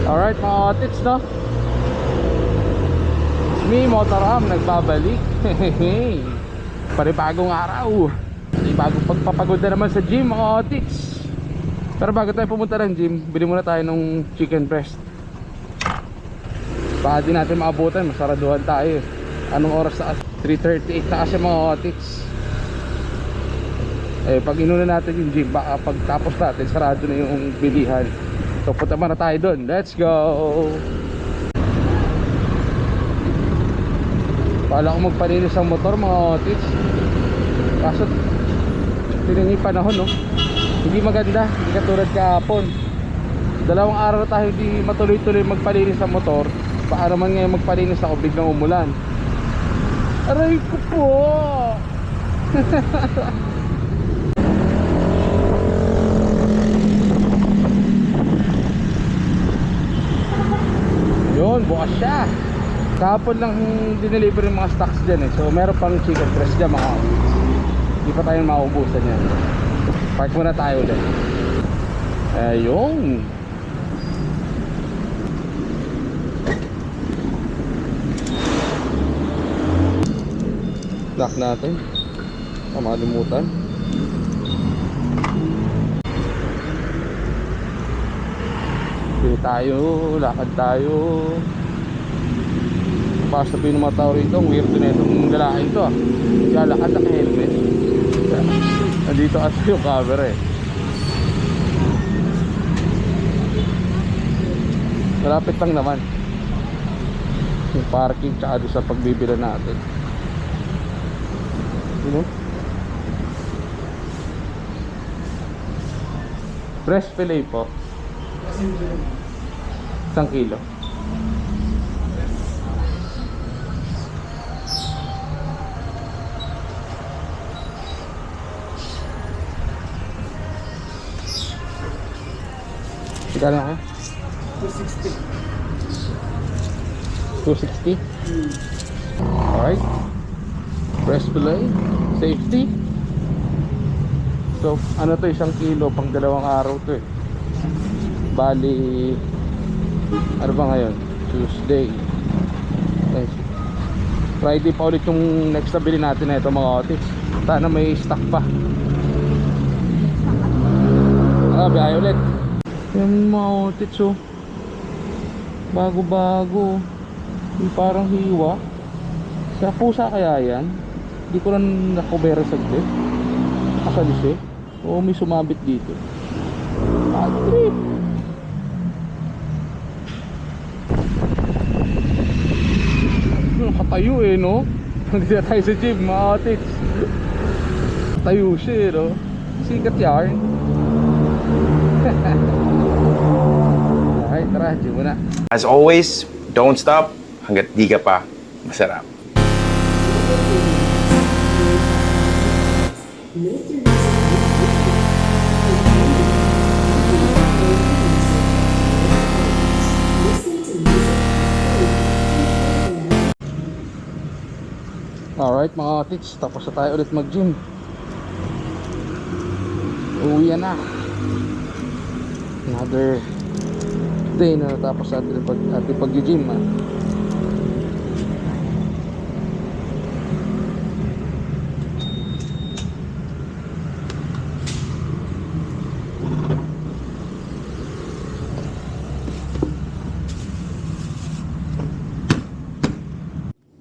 Alright mga otits, no? It's me, Motorham, nagbabalik. Panibagong araw. Panibagong pagpapagod na naman sa gym mga otits. Pero bago tayo pumunta ng gym, bili muna tayo ng chicken breast. Baka di natin maabutan, masaraduhan tayo. Anong oras na? 3:38 na kasi mga otits. Pag inuna natin yung gym, baka pagtapos natin sarado na yung bilihan. So punta muna tayo dun. Let's go. Pala ko magpalinis ang motor mga otits. Kaso tingnan yung panahon, no? Hindi maganda, hindi katulad kahapon. 2 araw na tayo hindi matuloy-tuloy magpalinis ang motor. Baka naman ngayon magpalinis ako, biglang umulan. Aray ko po. Yun, bukas siya. Kahapon lang dineliver yung mga stocks dyan eh. So meron pang chicken breast dyan mga. Hindi pa tayo maubusan yan. Park muna tayo ulit. Ayun. Lock natin. Makalimutan. Pili tayo, lakad tayo. Basta pa yung mga tao rito. Ang weirdo na itong lalaki ito ah. Lalakad na helmet. Nandito kasi yung camera eh. Malapit lang naman yung parking tsaka doon sa pagbibila natin. Breast fillet po. 1 kilo. Magkano ka? 260. 260? Alright. Breast fillet. Safety. So ano to, 1 kilo pang 2 araw to eh. Bali ano ba ngayon? Tuesday. Friday pa ulit yung next na bili natin na ito mga otits. Sana may stock pa. Biyahe ulit. Yan mga otits oh. Bago-bago. Parang hiwa. Sa pusa kaya yan? Hindi ko lang nakubera saglit. Nakasalis eh. Oo, may sumabit dito. Trip. Nakatayo eh, no? Nandito tayo sa gym, mga otits. Tayo siya eh, no? Sikat yarn. Alright, tara, gym muna. As always, don't stop hanggat di ka pa masarap. Alright mga otits, tapos na tayo ulit mag-gym. Uwi na. Another day na natapos ating pag-gym ah.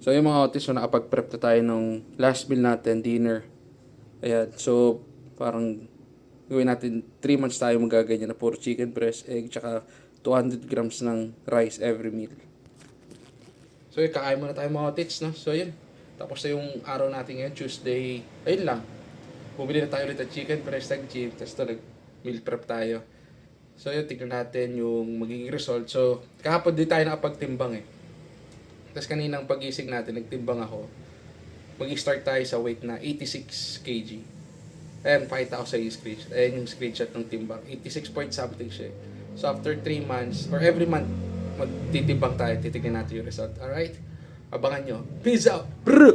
So yung mga otis, so nakapag-prep na tayo ng last meal natin, dinner. Ayan, so parang gawin natin 3 months tayo magaganyan na puro chicken breast, egg, tsaka 200 grams ng rice every meal. So yun, kakain muna tayo mga otis, no? So yun, tapos na yung araw natin ngayon, Tuesday, ayun lang. Bumili na tayo ulit ng chicken breast, nag-gym, tapos ito nag-meal prep tayo. So yun, tignan natin yung magiging result. So kahapon din tayo nakapagtimbang eh. Tapos kaninang pagising natin, nagtimbang ako. Mag-start tayo sa weight na 86 kg. Ayan, pakita ko sa yung screenshot. Ayan yung screenshot ng timbang. 86 point something siya. So after 3 months, or every month, magtitimbang tayo. Titignan natin yung result. Alright? Abangan nyo. Peace out! Brr!